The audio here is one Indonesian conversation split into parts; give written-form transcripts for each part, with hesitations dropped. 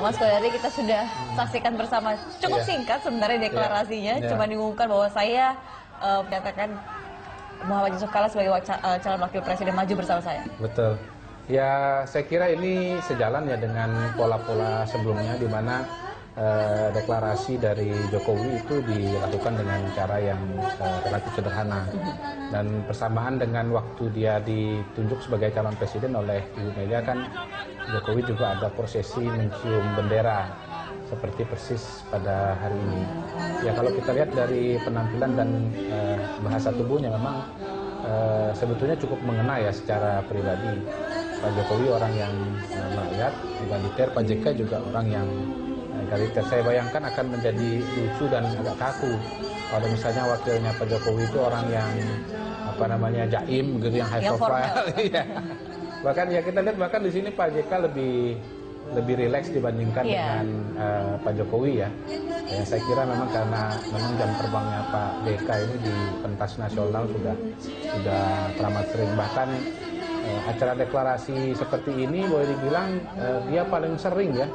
Mas Kodari, kita sudah saksikan bersama, cukup singkat sebenarnya deklarasinya, cuma diumumkan bahwa saya menyatakan Muhammad Yusuf Kalla sebagai calon wakil presiden maju bersama saya. Betul. Ya, saya kira ini sejalan ya dengan pola-pola sebelumnya, di mana deklarasi dari Jokowi itu dilakukan dengan cara yang relatif sederhana, dan bersamaan dengan waktu dia ditunjuk sebagai calon presiden oleh Ibu Mega, kan Jokowi juga ada prosesi mencium bendera seperti persis pada hari ini. Ya, kalau kita lihat dari penampilan dan bahasa tubuhnya, memang sebetulnya cukup mengena ya secara pribadi. Pak Jokowi orang yang merakyat, egaliter. Pak JK juga orang yang egaliter. Saya bayangkan akan menjadi lucu dan agak kaku kalau misalnya wakilnya Pak Jokowi itu orang yang jaim gitu, yang high profile. Bahkan ya kita lihat, bahkan di sini Pak JK lebih rileks dibandingkan dengan Pak Jokowi ya. Ya, saya kira memang karena jam terbangnya Pak JK ini di pentas nasional sudah teramat sering. Bahkan acara deklarasi seperti ini boleh dibilang dia paling sering ya,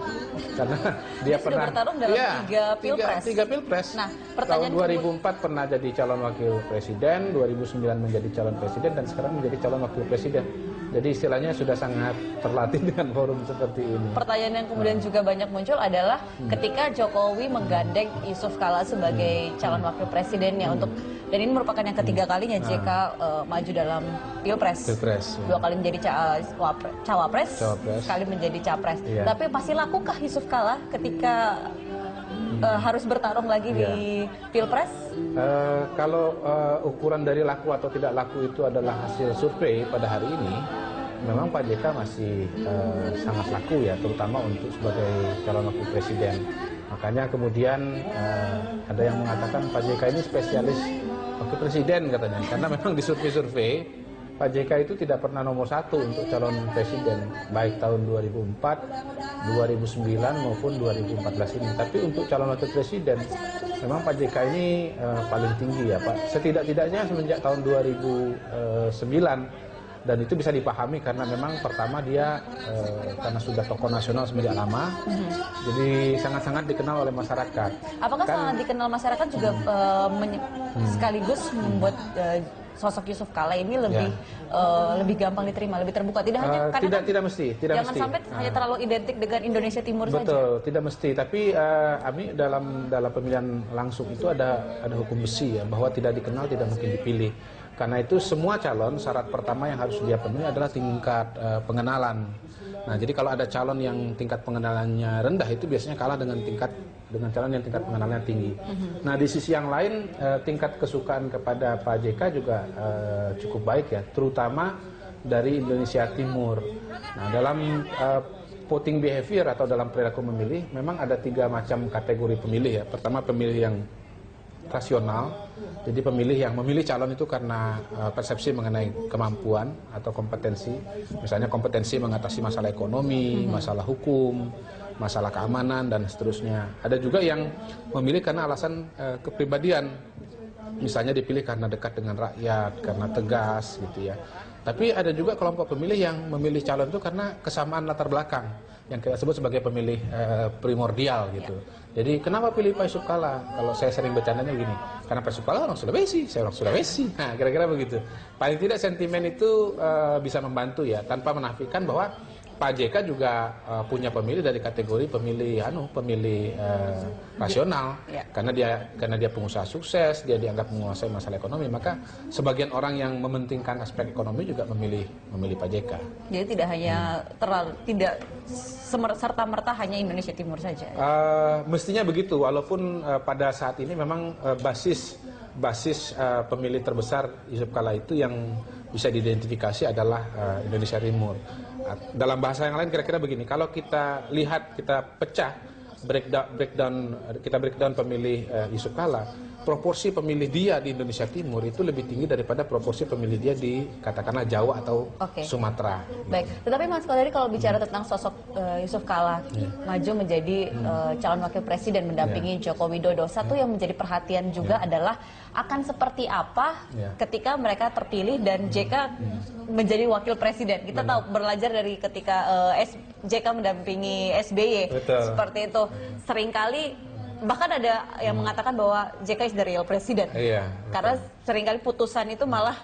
karena dia pernah bertarung dalam tiga pilpres. Nah, tahun 2004 pernah jadi calon wakil presiden, 2009 menjadi calon presiden, dan sekarang menjadi calon wakil presiden. Jadi istilahnya sudah sangat terlatih dengan forum seperti ini. Pertanyaan yang kemudian juga banyak muncul adalah ketika Jokowi menggandeng Yusuf Kalla sebagai calon wakil presidennya dan ini merupakan yang ketiga kalinya JK maju dalam pilpres. Dua kali menjadi cawapres, sekali menjadi capres. Tapi masih lakukah Yusuf Kalla ketika harus bertarung lagi di pilpres? Kalau ukuran dari laku atau tidak laku itu adalah hasil survei pada hari ini, memang Pak JK masih sangat laku ya, terutama untuk sebagai calon wakil presiden. Makanya kemudian ada yang mengatakan Pak JK ini spesialis wakil presiden katanya, karena memang di survei-survei Pak JK itu tidak pernah nomor satu untuk calon presiden, baik tahun 2004, 2009 maupun 2014 ini. Tapi untuk calon wakil presiden, memang Pak JK ini paling tinggi ya Pak. Setidak-tidaknya semenjak tahun 2009. Dan itu bisa dipahami karena memang pertama dia karena sudah tokoh nasional semenjak lama, jadi sangat-sangat dikenal oleh masyarakat. Apakah sangat dikenal masyarakat juga sekaligus membuat sosok Yusuf Kalla ini lebih gampang diterima, lebih terbuka? Tidak hanya karena tidak mesti. Jangan sampai hanya terlalu identik dengan Indonesia Timur saja. Betul, tidak mesti. Tapi Ami, dalam pemilihan langsung itu ada hukum besi ya, bahwa tidak dikenal tidak mungkin dipilih. Karena itu semua calon, syarat pertama yang harus dia penuhi adalah tingkat pengenalan. Nah, jadi kalau ada calon yang tingkat pengenalannya rendah, itu biasanya kalah dengan calon yang tingkat pengenalannya tinggi. Nah, di sisi yang lain, tingkat kesukaan kepada Pak JK juga cukup baik ya, terutama dari Indonesia Timur. Nah, dalam voting behavior atau dalam perilaku memilih, memang ada 3 macam kategori pemilih ya. Pertama, pemilih yang rasional, jadi pemilih yang memilih calon itu karena persepsi mengenai kemampuan atau kompetensi, misalnya kompetensi mengatasi masalah ekonomi, masalah hukum, masalah keamanan, dan seterusnya. Ada juga yang memilih karena alasan kepribadian, misalnya dipilih karena dekat dengan rakyat, karena tegas gitu ya. Tapi ada juga kelompok pemilih yang memilih calon itu karena kesamaan latar belakang, yang kita sebut sebagai pemilih primordial gitu. Jadi kenapa pilih Pak Yusuf Kalla? Kalau saya sering bercandanya begini, karena Pak Yusuf Kalla orang Sulawesi, saya orang Sulawesi. Nah, kira-kira begitu. Paling tidak sentimen itu bisa membantu ya, tanpa menafikan bahwa Pak JK juga punya pemilih dari kategori pemilih rasional, karena dia pengusaha sukses, dia dianggap menguasai masalah ekonomi, maka sebagian orang yang mementingkan aspek ekonomi juga memilih Pak JK. Jadi tidak hanya tidak serta-merta hanya Indonesia Timur saja. Mestinya begitu, walaupun pada saat ini memang basis pemilih terbesar Yusuf Kalla itu yang bisa diidentifikasi adalah Indonesia Timur. Dalam bahasa yang lain kira-kira begini, kalau kita lihat, kita pecah breakdown pemilih Yusuf Kalla, proporsi pemilih dia di Indonesia Timur itu lebih tinggi daripada proporsi pemilih dia di katakanlah Jawa atau Sumatera. Baik, tetapi Mas Kodari kalau bicara tentang sosok Yusuf Kala maju menjadi calon wakil presiden mendampingi Joko Widodo, satu yang menjadi perhatian juga adalah akan seperti apa ketika mereka terpilih dan JK menjadi wakil presiden. Kita tahu belajar dari ketika JK mendampingi SBY seperti itu, seringkali bahkan ada yang mengatakan bahwa JK is the real president, karena seringkali putusan itu malah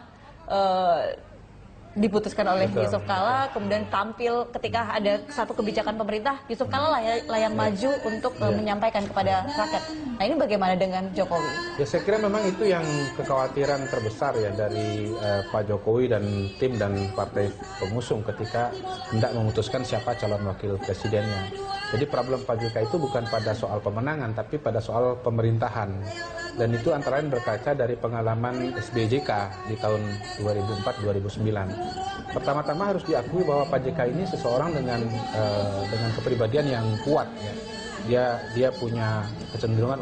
diputuskan oleh Yusuf Kala, kemudian tampil ketika ada satu kebijakan pemerintah, Yusuf Kala lah yang maju untuk menyampaikan kepada rakyat. Nah, ini bagaimana dengan Jokowi? Ya, saya kira memang itu yang kekhawatiran terbesar ya dari Pak Jokowi dan tim dan partai pengusung ketika hendak memutuskan siapa calon wakil presidennya. Jadi problem Pak JK itu bukan pada soal pemenangan, tapi pada soal pemerintahan. Dan itu antara lain berkaca dari pengalaman SBY-JK di tahun 2004-2009. Pertama-tama harus diakui bahwa Pak JK ini seseorang dengan kepribadian yang kuat. Ya. Dia punya kecenderungan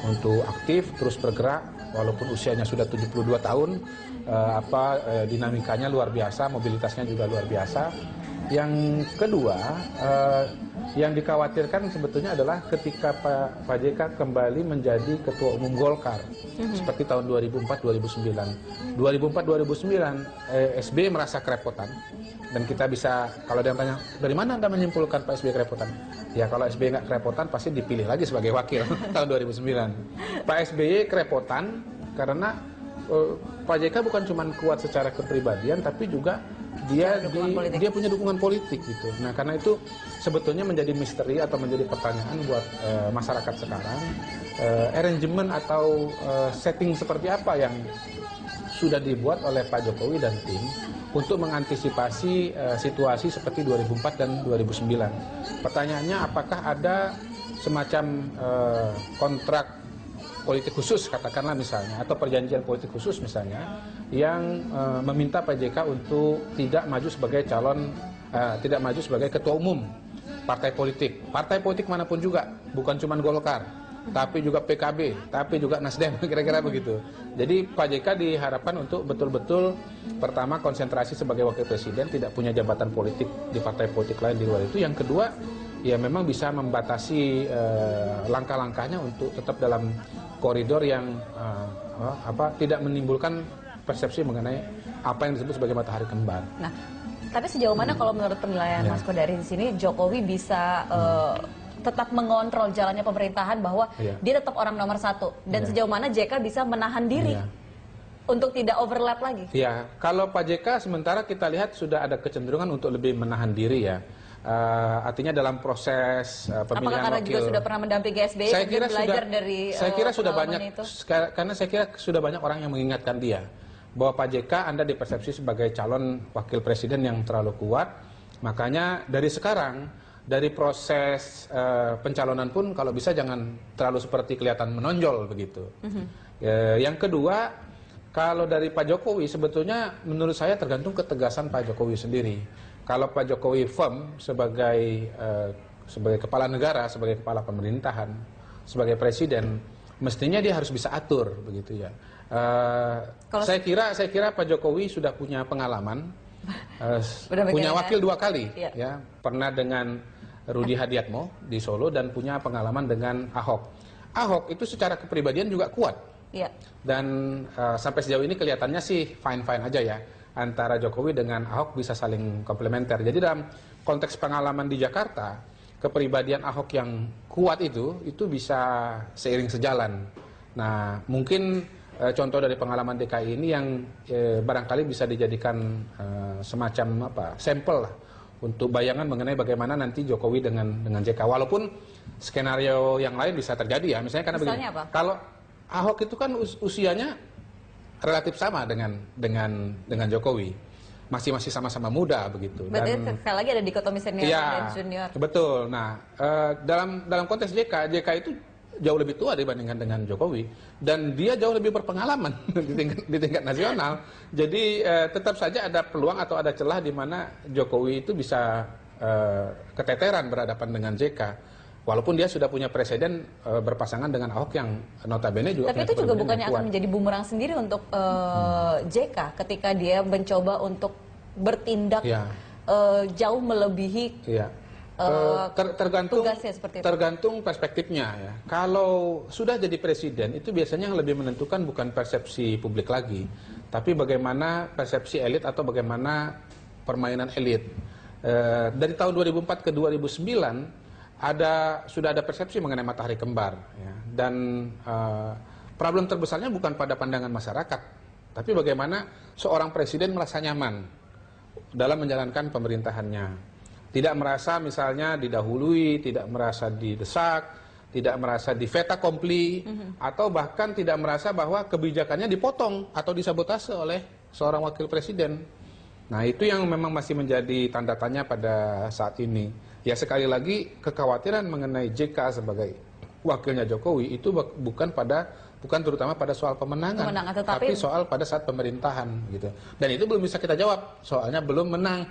untuk aktif, terus bergerak, walaupun usianya sudah 72 tahun, dinamikanya luar biasa, mobilitasnya juga luar biasa. Yang kedua, yang dikhawatirkan sebetulnya adalah ketika Pak JK kembali menjadi Ketua Umum Golkar seperti tahun 2004-2009. 2004-2009 SBY merasa kerepotan, dan kita bisa, kalau dia tanya dari mana Anda menyimpulkan Pak SBY kerepotan? Ya, kalau SBY nggak kerepotan pasti dipilih lagi sebagai wakil tahun 2009. Pak SBY kerepotan karena Pak JK bukan cuma kuat secara kepribadian, tapi juga dia punya dukungan politik gitu. Nah, karena itu sebetulnya menjadi misteri atau menjadi pertanyaan buat masyarakat sekarang, arrangement atau setting seperti apa yang sudah dibuat oleh Pak Jokowi dan tim untuk mengantisipasi situasi seperti 2004 dan 2009. Pertanyaannya, apakah ada semacam kontrak politik khusus, katakanlah misalnya, atau perjanjian politik khusus misalnya, yang meminta Pak JK untuk tidak maju sebagai ketua umum partai politik manapun juga, bukan cuma Golkar, tapi juga PKB, tapi juga Nasdem, kira-kira begitu. Jadi Pak JK diharapkan untuk betul-betul pertama konsentrasi sebagai wakil presiden, tidak punya jabatan politik di partai politik lain di luar itu. Yang kedua, ya memang bisa membatasi langkah-langkahnya untuk tetap dalam koridor yang tidak menimbulkan persepsi mengenai apa yang disebut sebagai matahari kembar. Nah, tapi sejauh mana kalau menurut penilaian Mas Kodari di sini Jokowi bisa tetap mengontrol jalannya pemerintahan, bahwa dia tetap orang nomor satu, dan sejauh mana JK bisa menahan diri untuk tidak overlap lagi? Ya, kalau Pak JK sementara kita lihat sudah ada kecenderungan untuk lebih menahan diri ya. Artinya dalam proses pemilihan apakah karena wakil, juga sudah pernah mendampingi SBY, saya kira belajar sudah banyak itu? Karena saya kira sudah banyak orang yang mengingatkan dia bahwa Pak JK Anda dipersepsi sebagai calon wakil presiden yang terlalu kuat. Makanya dari sekarang, dari proses pencalonan pun kalau bisa jangan terlalu seperti kelihatan menonjol begitu. Yang kedua, kalau dari Pak Jokowi sebetulnya menurut saya tergantung ketegasan Pak Jokowi sendiri. Kalau Pak Jokowi firm sebagai kepala negara, sebagai kepala pemerintahan, sebagai presiden, mestinya dia harus bisa atur begitu ya. Saya kira Pak Jokowi sudah punya pengalaman, punya wakil 2 kali, ya, pernah dengan Rudi Hadiatmo di Solo dan punya pengalaman dengan Ahok. Ahok itu secara kepribadian juga kuat, dan sampai sejauh ini kelihatannya sih fine-fine aja ya. Antara Jokowi dengan Ahok bisa saling komplementer. Jadi dalam konteks pengalaman di Jakarta, kepribadian Ahok yang kuat itu bisa seiring sejalan. Nah, mungkin contoh dari pengalaman DKI ini yang barangkali bisa dijadikan semacam sampel lah untuk bayangan mengenai bagaimana nanti Jokowi dengan JK. Walaupun skenario yang lain bisa terjadi ya. Misalnya begini, apa? Kalau Ahok itu kan usianya relatif sama dengan Jokowi, masih sama-sama muda begitu. Berarti sekali lagi ada dikotomi senior dan junior. Betul. Nah, dalam konteks JK itu jauh lebih tua dibandingkan dengan Jokowi, dan dia jauh lebih berpengalaman di tingkat nasional. Jadi tetap saja ada peluang atau ada celah di mana Jokowi itu bisa keteteran berhadapan dengan JK. Walaupun dia sudah punya presiden berpasangan dengan Ahok yang notabene juga. Tapi itu juga bukannya akan menjadi bumerang sendiri untuk JK ketika dia mencoba untuk bertindak jauh melebihi tugasnya seperti itu. Tergantung perspektifnya ya. Kalau sudah jadi presiden itu biasanya yang lebih menentukan bukan persepsi publik lagi, tapi bagaimana persepsi elit atau bagaimana permainan elit. Dari tahun 2004 ke 2009 sudah ada persepsi mengenai matahari kembar ya. Dan problem terbesarnya bukan pada pandangan masyarakat, tapi bagaimana seorang presiden merasa nyaman dalam menjalankan pemerintahannya, tidak merasa misalnya didahului, tidak merasa didesak, tidak merasa difeta kompli, atau bahkan tidak merasa bahwa kebijakannya dipotong atau disabotase oleh seorang wakil presiden. Nah, itu yang memang masih menjadi tanda tanya pada saat ini. Ya, sekali lagi kekhawatiran mengenai JK sebagai wakilnya Jokowi itu bukan terutama pada soal pemenangan, tapi soal pada saat pemerintahan gitu. Dan itu belum bisa kita jawab, soalnya belum menang.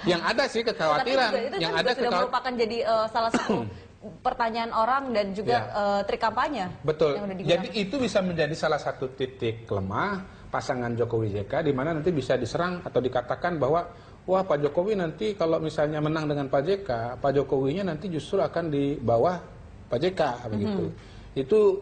Yang ada sih kekhawatiran, itu yang ada sudah merupakan jadi salah satu pertanyaan orang dan juga trik kampanye. Betul. Jadi itu bisa menjadi salah satu titik lemah pasangan Jokowi JK, di mana nanti bisa diserang atau dikatakan bahwa wah, Pak Jokowi nanti kalau misalnya menang dengan Pak JK, Pak Jokowinya nanti justru akan di bawah Pak JK begitu.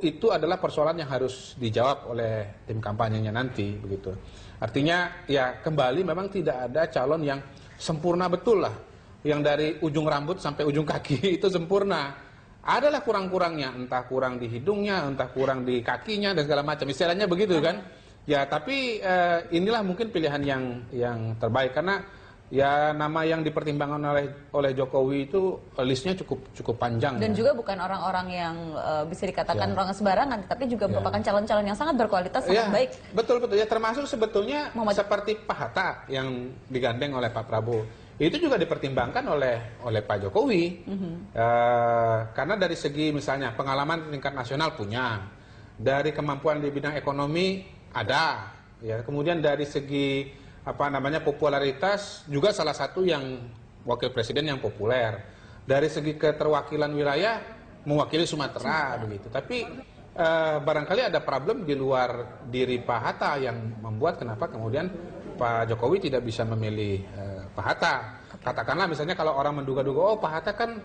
Itu adalah persoalan yang harus dijawab oleh tim kampanyenya nanti begitu. Artinya ya kembali memang tidak ada calon yang sempurna betul lah, yang dari ujung rambut sampai ujung kaki itu sempurna. Adalah kurang-kurangnya, entah kurang di hidungnya, entah kurang di kakinya dan segala macam. Istilahnya begitu kan? Ya, tapi inilah mungkin pilihan yang terbaik, karena ya nama yang dipertimbangkan oleh Jokowi itu listnya cukup panjang. Dan juga bukan orang-orang yang bisa dikatakan orang sembarangan, tapi juga merupakan calon-calon yang sangat berkualitas, sangat baik. Betul. Ya, termasuk sebetulnya seperti Pak Hatta yang digandeng oleh Pak Prabowo. Itu juga dipertimbangkan oleh Pak Jokowi. Karena dari segi misalnya pengalaman tingkat nasional punya, dari kemampuan di bidang ekonomi ada, ya. Kemudian dari segi popularitas juga salah satu yang wakil presiden yang populer. Dari segi keterwakilan wilayah mewakili Sumatera begitu. Tapi barangkali ada problem di luar diri Pak Hatta yang membuat kenapa kemudian Pak Jokowi tidak bisa memilih Pak Hatta. Katakanlah misalnya kalau orang menduga-duga, oh Pak Hatta kan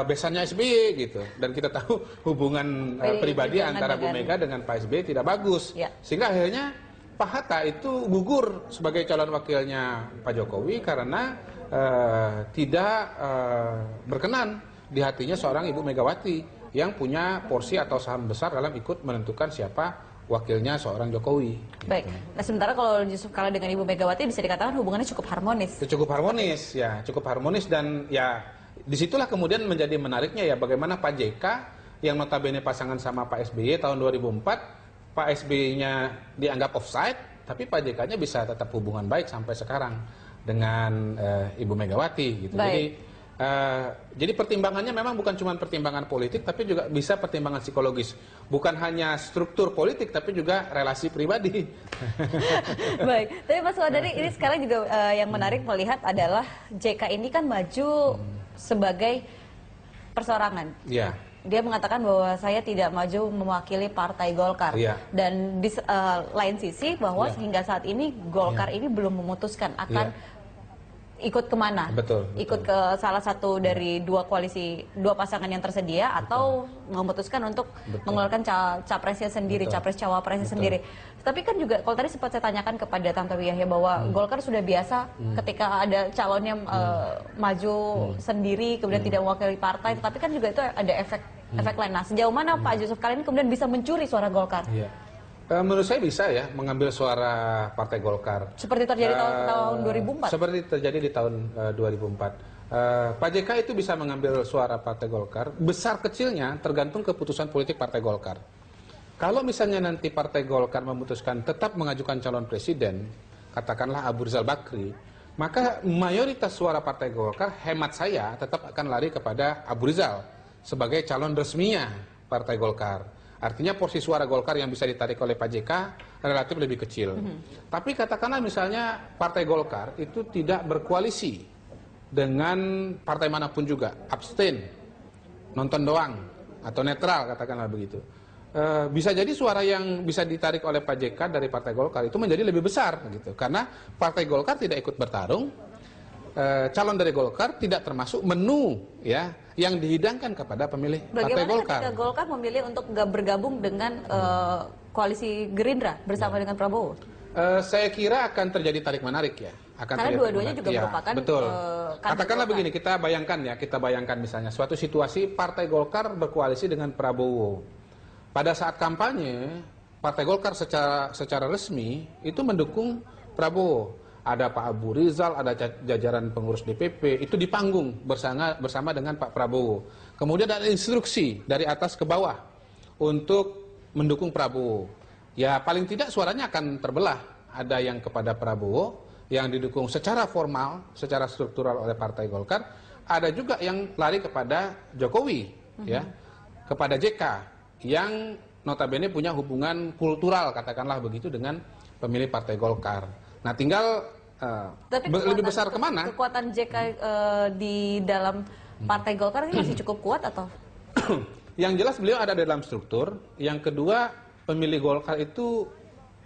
besannya SBY gitu, dan kita tahu hubungan pribadi antara Bu Mega dengan Pak SBY tidak bagus, sehingga akhirnya Pak Hatta itu gugur sebagai calon wakilnya Pak Jokowi karena tidak berkenan di hatinya seorang Ibu Megawati yang punya porsi atau saham besar dalam ikut menentukan siapa wakilnya seorang Jokowi. Baik. Nah, sementara kalau Yusuf Kala dengan Ibu Megawati bisa dikatakan hubungannya cukup harmonis. Cukup harmonis dan ya disitulah kemudian menjadi menariknya ya bagaimana Pak JK yang notabene pasangan sama Pak SBY tahun 2004, Pak SBY-nya dianggap offside, tapi Pak JK-nya bisa tetap hubungan baik sampai sekarang dengan Ibu Megawati gitu. Jadi pertimbangannya memang bukan cuma pertimbangan politik, tapi juga bisa pertimbangan psikologis. Bukan hanya struktur politik, tapi juga relasi pribadi. Baik, tapi Mas Wadari ini sekarang juga yang menarik melihat adalah JK ini kan maju sebagai perseorangan. Iya. Dia mengatakan bahwa saya tidak maju mewakili Partai Golkar. Dan di lain sisi bahwa hingga saat ini Golkar ini belum memutuskan akan ikut kemana? Ikut ke salah satu dari dua pasangan yang tersedia atau memutuskan untuk mengeluarkan capresnya sendiri, capres cawapresnya sendiri. Tapi kan juga kalau tadi sempat saya tanyakan kepada Tante Wiyahya bahwa Golkar sudah biasa ketika ada calonnya maju sendiri kemudian tidak mewakili partai, tapi kan juga itu ada efek lain. Nah, sejauh mana Pak Yusuf Kala ini kemudian bisa mencuri suara Golkar? Menurut saya bisa ya mengambil suara Partai Golkar. Seperti terjadi tahun 2004? Seperti terjadi di tahun 2004. Pak JK itu bisa mengambil suara Partai Golkar. Besar kecilnya tergantung keputusan politik Partai Golkar. Kalau misalnya nanti Partai Golkar memutuskan tetap mengajukan calon presiden, katakanlah Abu Rizal Bakri, maka mayoritas suara Partai Golkar hemat saya tetap akan lari kepada Abu Rizal sebagai calon resminya Partai Golkar. Artinya porsi suara Golkar yang bisa ditarik oleh Pak JK relatif lebih kecil. Tapi katakanlah misalnya Partai Golkar itu tidak berkoalisi dengan partai manapun juga, abstain. nonton doang atau netral katakanlah begitu. Bisa jadi suara yang bisa ditarik oleh Pak JK dari Partai Golkar itu menjadi lebih besar gitu. Karena Partai Golkar tidak ikut bertarung, calon dari Golkar tidak termasuk menu ya yang dihidangkan kepada pemilih Partai Golkar. Bagaimana ketika Golkar memilih untuk nggak bergabung dengan koalisi Gerindra bersama dengan Prabowo? Saya kira akan terjadi tarik menarik ya. Karena dua-duanya juga merupakan betul. Katakanlah begini, kita bayangkan misalnya suatu situasi Partai Golkar berkoalisi dengan Prabowo. Pada saat kampanye, Partai Golkar secara resmi itu mendukung Prabowo. Ada Pak Abu Rizal, ada jajaran pengurus DPP, itu di panggung bersama dengan Pak Prabowo. Kemudian ada instruksi dari atas ke bawah untuk mendukung Prabowo. Ya paling tidak suaranya akan terbelah. Ada yang kepada Prabowo, yang didukung secara formal, secara struktural oleh Partai Golkar. Ada juga yang lari kepada Jokowi, ya, kepada JK, yang notabene punya hubungan kultural, katakanlah begitu, dengan pemilih Partai Golkar. Nah, tinggal lebih besar kemana? Kekuatan JK di dalam Partai Golkar ini masih cukup kuat atau? Yang jelas beliau ada dalam struktur. Yang kedua, pemilih Golkar itu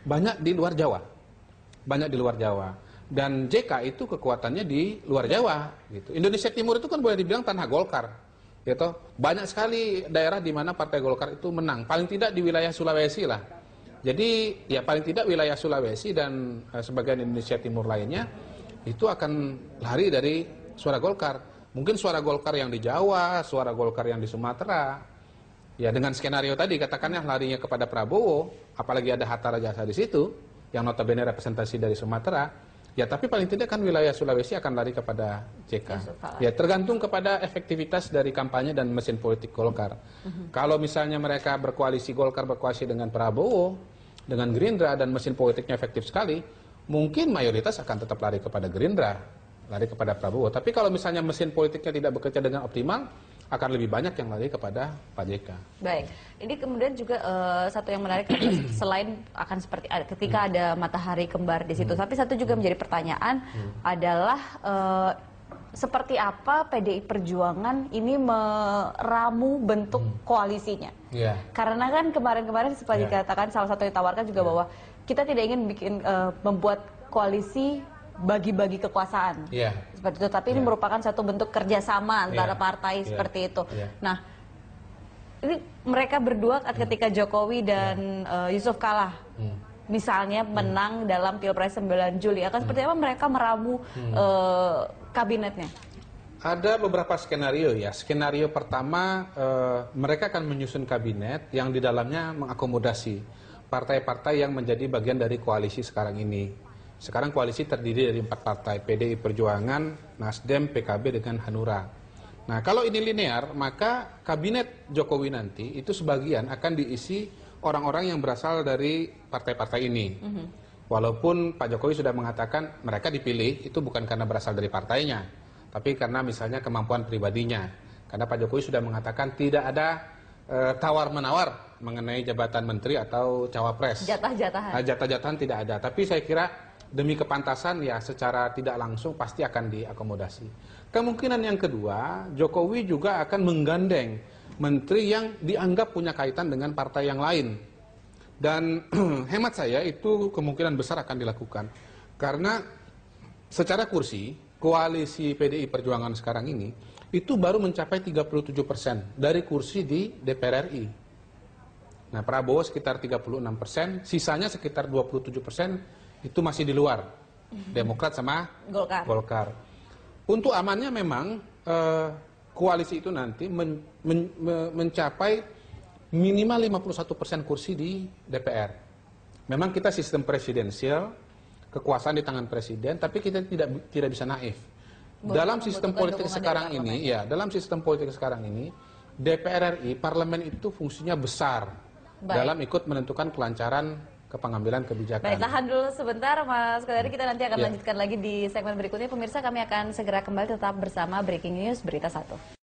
banyak di luar Jawa. Banyak di luar Jawa. Dan JK itu kekuatannya di luar Jawa. Gitu. Indonesia Timur itu kan boleh dibilang tanah Golkar. Gitu. Banyak sekali daerah di mana Partai Golkar itu menang. Paling tidak di wilayah Sulawesi lah. Jadi ya paling tidak wilayah Sulawesi dan sebagian Indonesia Timur lainnya itu akan lari dari suara Golkar. Mungkin suara Golkar yang di Jawa, suara Golkar yang di Sumatera. Ya dengan skenario tadi katakannya larinya kepada Prabowo, apalagi ada Hatta Rajasa di situ yang notabene representasi dari Sumatera. Ya tapi paling tidak kan wilayah Sulawesi akan lari kepada JK. Ya tergantung kepada efektivitas dari kampanye dan mesin politik Golkar. Kalau misalnya mereka Golkar berkoalisi dengan Prabowo, dengan Gerindra dan mesin politiknya efektif sekali, mungkin mayoritas akan tetap lari kepada Gerindra, lari kepada Prabowo. Tapi kalau misalnya mesin politiknya tidak bekerja dengan optimal, akan lebih banyak yang lari kepada Pak JK. Baik, ini kemudian juga satu yang menarik selain akan seperti ketika ada matahari kembar di situ, tapi satu juga menjadi pertanyaan adalah seperti apa PDI Perjuangan ini meramu bentuk koalisinya? Karena kan kemarin-kemarin seperti dikatakan salah satu yang ditawarkan juga bahwa kita tidak ingin membuat koalisi bagi-bagi kekuasaan seperti itu, tapi ini merupakan satu bentuk kerjasama antara partai seperti itu. Nah, ini mereka berdua ketika Jokowi dan Yusuf Kala misalnya menang dalam Pilpres 9 Juli, akan seperti apa mereka meramu kabinetnya? Ada beberapa skenario ya. Skenario pertama, mereka akan menyusun kabinet yang di dalamnya mengakomodasi partai-partai yang menjadi bagian dari koalisi sekarang ini. Sekarang koalisi terdiri dari 4 partai, PDI Perjuangan, Nasdem, PKB, dengan Hanura. Nah, kalau ini linear, maka kabinet Jokowi nanti itu sebagian akan diisi orang-orang yang berasal dari partai-partai ini. Walaupun Pak Jokowi sudah mengatakan mereka dipilih itu bukan karena berasal dari partainya, tapi karena misalnya kemampuan pribadinya. Karena Pak Jokowi sudah mengatakan tidak ada tawar-menawar mengenai jabatan menteri atau cawapres. Jatah-jatahan. Jatah-jatahan tidak ada. Tapi saya kira demi kepantasan ya secara tidak langsung pasti akan diakomodasi. Kemungkinan yang kedua, Jokowi juga akan menggandeng menteri yang dianggap punya kaitan dengan partai yang lain. Dan hemat saya itu kemungkinan besar akan dilakukan. Karena secara kursi, koalisi PDI Perjuangan sekarang ini itu baru mencapai 37% dari kursi di DPR RI. Nah, Prabowo sekitar 36%, sisanya sekitar 27% itu masih di luar. Demokrat sama Golkar. Untuk amannya memang koalisi itu nanti mencapai minimal 51% kursi di DPR. Memang kita sistem presidensial, kekuasaan di tangan presiden, tapi kita tidak bisa naif. Dalam sistem politik sekarang ini, dalam sistem politik sekarang ini, DPR RI, parlemen itu fungsinya besar dalam ikut menentukan kelancaran pengambilan kebijakan. Baik, tahan dulu sebentar Mas Kodari, kita nanti akan lanjutkan lagi di segmen berikutnya. Pemirsa, kami akan segera kembali, tetap bersama Breaking News Berita 1.